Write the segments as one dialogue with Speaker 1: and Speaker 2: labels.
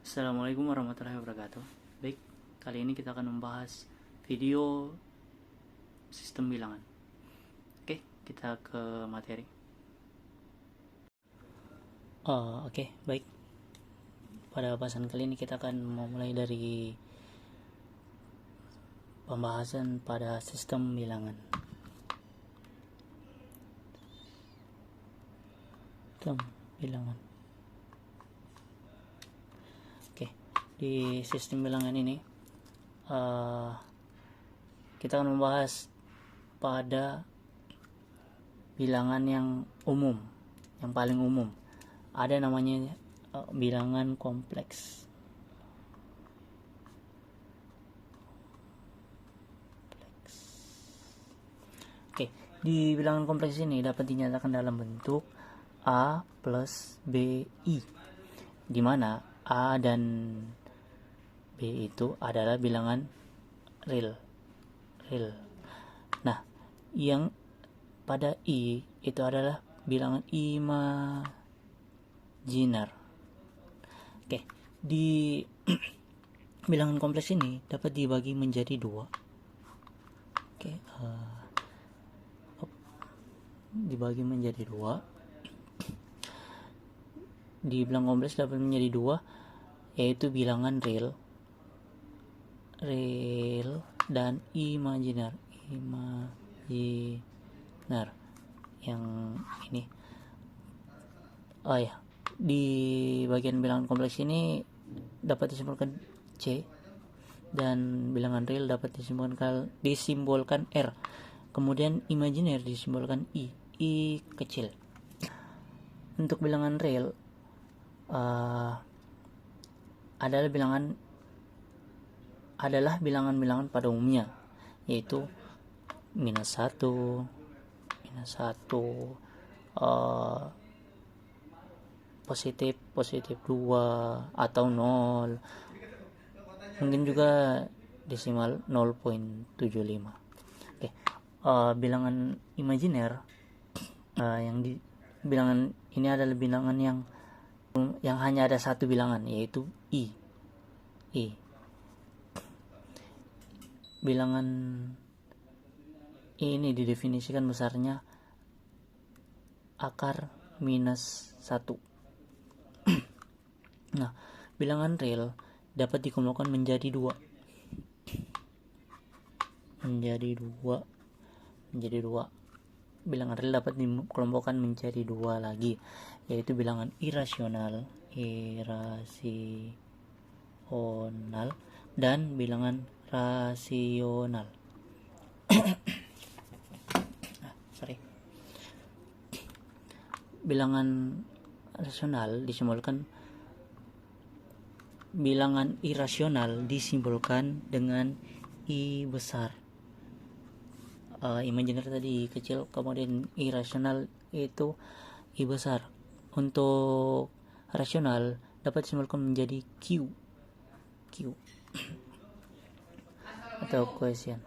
Speaker 1: Assalamualaikum warahmatullahi wabarakatuh. Baik, kali ini kita akan membahas video sistem bilangan. Oke, kita ke materi. Oke, baik. Pada bahasan kali ini kita akan memulai dari pembahasan pada sistem bilangan. Sistem bilangan. Oke, di sistem bilangan ini kita akan membahas pada bilangan yang umum, yang paling umum. Ada namanya bilangan kompleks. Oke, di bilangan kompleks ini dapat dinyatakan dalam bentuk A plus BI, di mana A dan B itu adalah bilangan real. Nah, yang pada I itu adalah bilangan imajiner. Oke, di bilangan kompleks ini dapat dibagi menjadi dua. Oke, dibagi menjadi dua. Di bilangan kompleks dapat menjadi dua, yaitu bilangan real dan imajiner. Yang ini. Di bagian bilangan kompleks ini dapat disimbolkan C, dan bilangan real dapat disimbolkan R. Kemudian imajiner disimbolkan I kecil. Untuk bilangan real adalah bilangan-bilangan pada umumnya, yaitu minus 1, positif 2 atau 0, mungkin juga desimal 0.75. Oke, bilangan imajiner bilangan ini adalah bilangan yang hanya ada satu bilangan, yaitu I. Bilangan ini didefinisikan besarnya akar minus 1. Nah, bilangan real dapat dikelompokkan menjadi dua. Bilangan real dapat dikelompokkan menjadi dua lagi, yaitu bilangan irasional dan bilangan rasional. Bilangan rasional bilangan irasional disimbolkan dengan I besar. Imajiner tadi kecil, kemudian irasional itu I besar. Untuk rasional dapat disimbolkan menjadi Q atau koesian.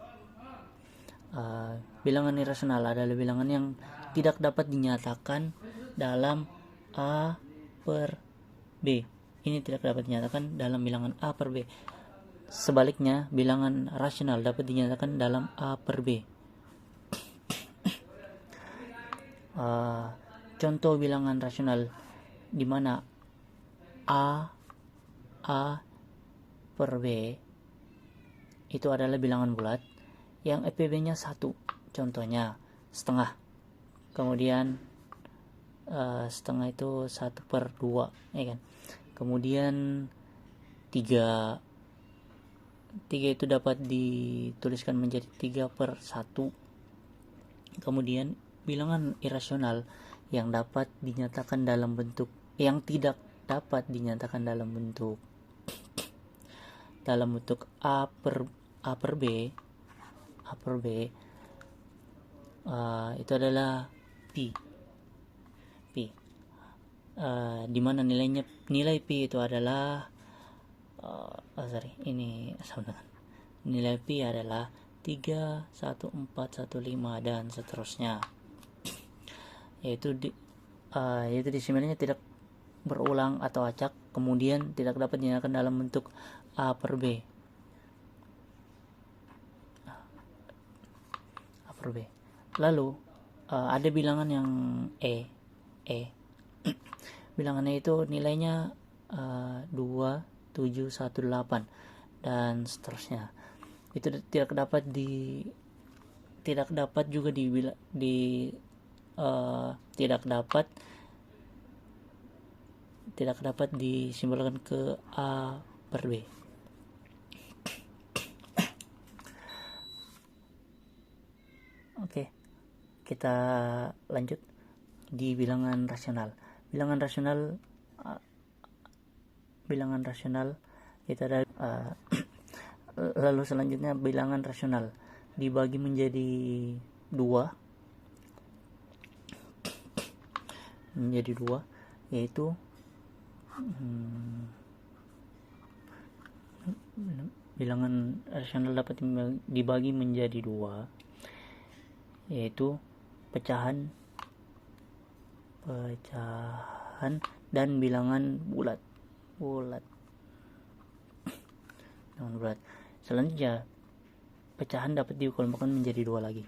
Speaker 1: Bilangan irasional adalah bilangan yang tidak dapat dinyatakan dalam A per B. Ini tidak dapat dinyatakan dalam bilangan A per B. Sebaliknya, bilangan rasional dapat dinyatakan dalam A per B. Contoh bilangan rasional di mana A per B itu adalah bilangan bulat yang EPB-nya 1. Contohnya setengah. Kemudian setengah itu 1/2, ya kan? Kemudian 3 itu dapat dituliskan menjadi 3/1. Kemudian bilangan irasional yang tidak dapat dinyatakan dalam bentuk A per B itu adalah Pi. Di mana nilai Pi itu adalah nilai Pi adalah 3, 1, 4, 1, 5 dan seterusnya. Yaitu desimalnya tidak berulang atau acak, kemudian tidak dapat dinyatakan dalam bentuk A per B. A per B. Lalu ada bilangan yang E. Bilangannya itu nilainya 2, 7, 1, 8 dan seterusnya. Itu tidak dapat juga tidak dapat disimbolkan ke A per B. Oke, kita lanjut di bilangan rasional. Bilangan rasional kita ada lalu selanjutnya bilangan rasional dibagi menjadi dua, yaitu bilangan rasional dapat dibagi menjadi dua, yaitu pecahan dan bilangan bulat. Selanjutnya pecahan dapat dikelompokkan menjadi dua lagi.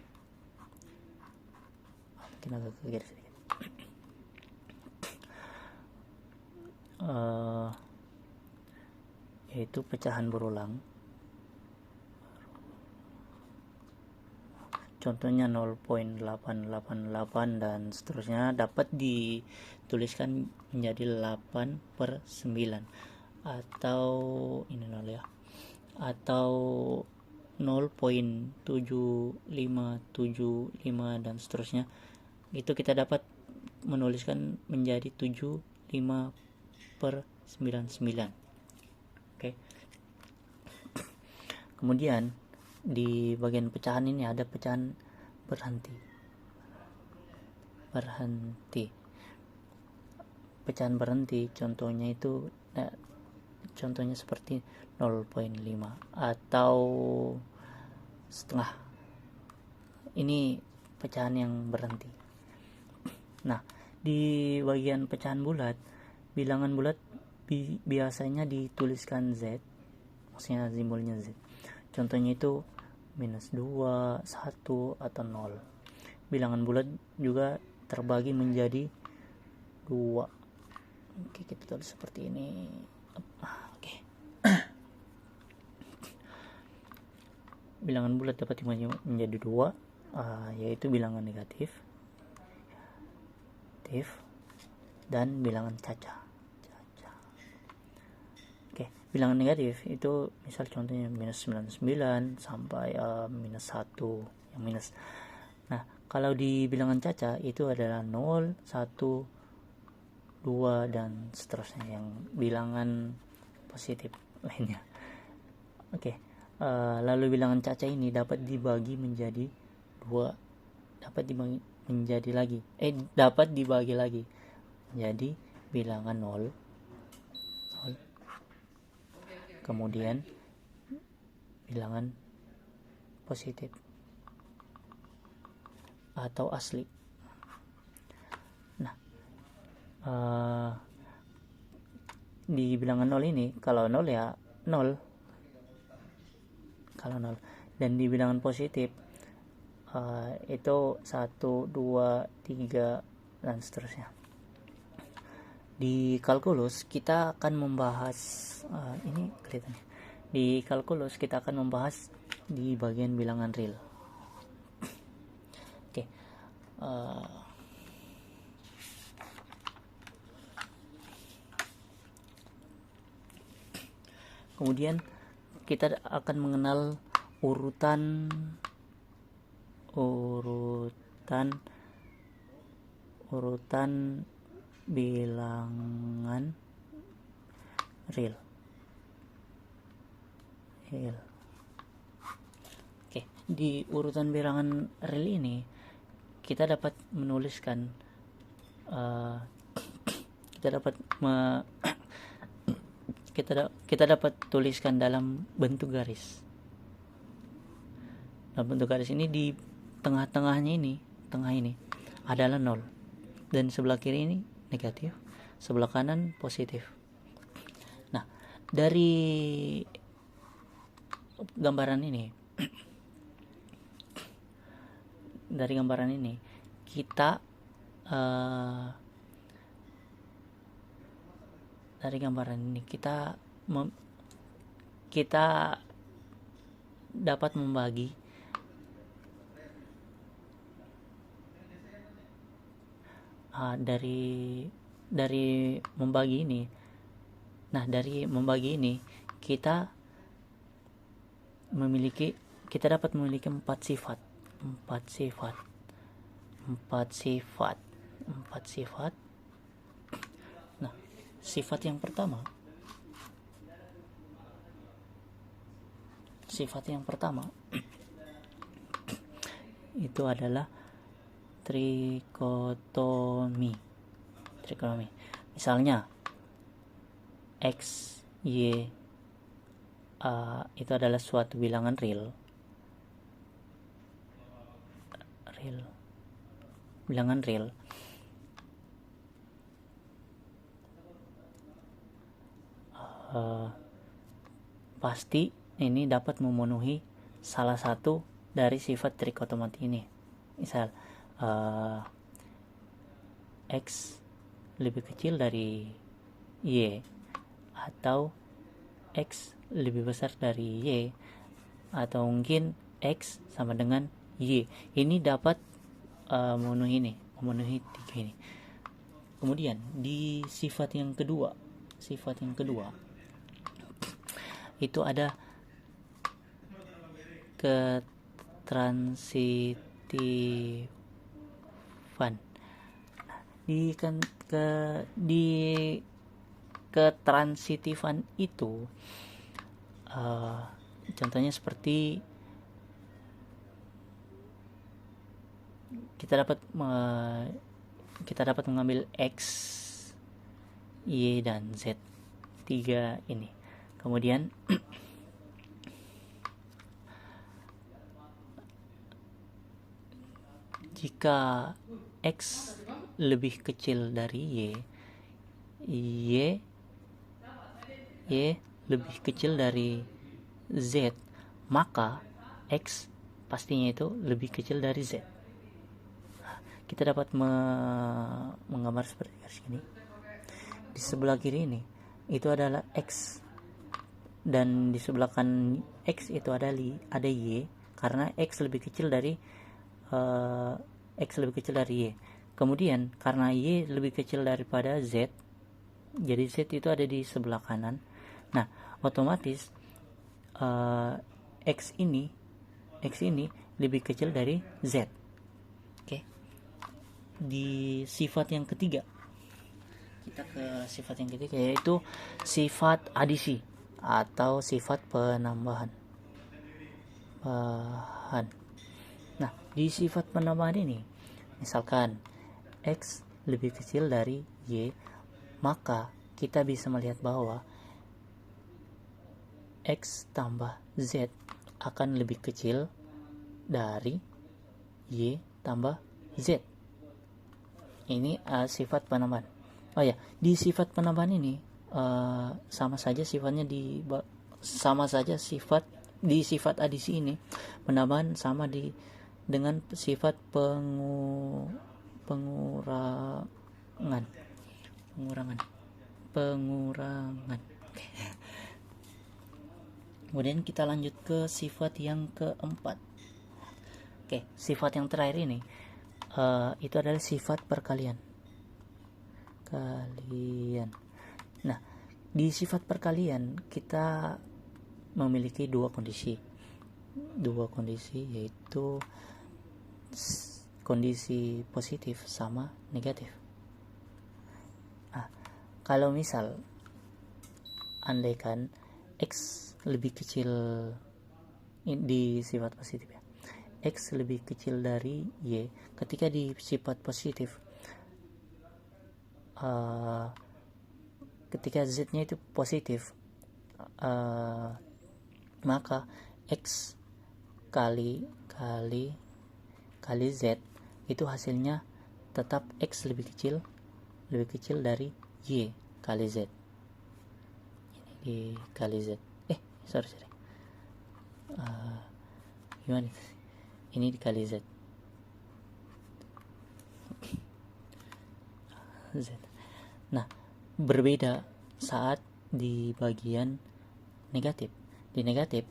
Speaker 1: Mungkin agak kegeser sedikit. Yaitu pecahan berulang. Contohnya 0.888 dan seterusnya dapat dituliskan menjadi 8 per 9 atau ini 0 ya, atau 0.7575 dan seterusnya. Itu kita dapat menuliskan menjadi 75 per 99. Oke. Kemudian di bagian pecahan ini ada pecahan berhenti. Pecahan berhenti contohnya seperti 0.5 atau setengah. Ini pecahan yang berhenti. Nah, di bagian pecahan bulat, bilangan bulat biasanya dituliskan Z, maksudnya simbolnya Z. Contohnya itu -2, 1, atau 0. Bilangan bulat juga terbagi menjadi 2. Oke, kita tulis seperti ini. Oke. Bilangan bulat dapat dibagi menjadi 2, yaitu bilangan negatif dan bilangan caca. Bilangan negatif itu misal contohnya -99 sampai -1 yang minus. Nah, kalau di bilangan caca itu adalah 0, 1, 2 dan seterusnya yang bilangan positif lainnya. Oke. Lalu bilangan caca ini dapat dibagi menjadi 2, dapat dibagi lagi jadi bilangan 0, kemudian bilangan positif atau asli. Nah, di bilangan 0 ini kalau 0 ya 0, dan di bilangan positif itu 1, 2, 3 dan seterusnya. Di kalkulus kita akan membahas ini kelihatannya. Di kalkulus kita akan membahas di bagian bilangan real. Oke. Kemudian kita akan mengenal urutan bilangan real. Oke, di urutan bilangan real ini kita dapat menuliskan kita dapat tuliskan dalam bentuk garis. Dalam bentuk garis ini di tengah ini adalah 0 dan sebelah kiri ini negatif, sebelah kanan positif. Nah, dari gambaran ini kita kita dapat membagi dari membagi ini. Nah, dari membagi ini kita dapat memiliki empat sifat. Nah, sifat yang pertama itu adalah trikotomi. Misalnya X, Y itu adalah suatu bilangan real. Pasti ini dapat memenuhi salah satu dari sifat trikotomi ini. Misal X lebih kecil dari Y, atau X lebih besar dari Y, atau mungkin X sama dengan Y. Ini dapat memenuhi tiga ini. Kemudian di sifat yang kedua itu ada ketransitifan. Di ketransitifan itu contohnya seperti kita dapat mengambil X, Y, dan Z, tiga ini. Kemudian jika X lebih kecil dari Y lebih kecil dari Z, maka X pastinya itu lebih kecil dari Z. Kita dapat menggambar seperti garis ini. Di sebelah kiri ini itu adalah X, dan di sebelah kanan X itu ada Y, karena X lebih kecil dari Y. Kemudian karena Y lebih kecil daripada Z, jadi Z itu ada di sebelah kanan. Nah, otomatis X ini lebih kecil dari Z. Oke. Di sifat yang ketiga, kita ke sifat yang ketiga, yaitu sifat adisi atau sifat penambahan. Nah, di sifat penambahan ini, misalkan X lebih kecil dari Y, maka kita bisa melihat bahwa X tambah Z akan lebih kecil dari Y tambah Z. Ini sifat penambahan. Oh ya, di sifat penambahan ini sama saja sifat di sifat adisi ini, penambahan sama dengan sifat pengurangan. Kemudian kita lanjut ke sifat yang keempat. Oke, sifat yang terakhir ini itu adalah sifat perkalian. Nah, di sifat perkalian kita memiliki dua kondisi, yaitu kondisi positif sama negatif. Kalau misal andaikan X lebih kecil di sifat positif ya, X lebih kecil dari Y, ketika di sifat positif ketika Z-nya itu positif, maka X kali Z itu hasilnya tetap X lebih kecil dari Y kali Z. Ini dikali Z. Sorry. Gimana itu? Ini dikali Z. Z. Nah, berbeda saat di bagian negatif. Di negatif,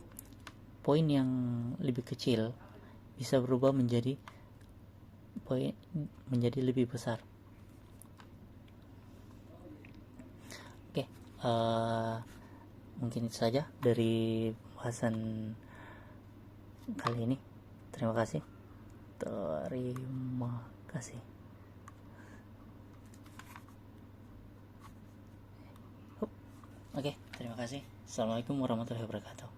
Speaker 1: poin yang lebih kecil bisa berubah menjadi lebih besar. Oke, mungkin itu saja dari pembahasan kali ini. Terima kasih. Oke, terima kasih. Assalamualaikum warahmatullahi wabarakatuh.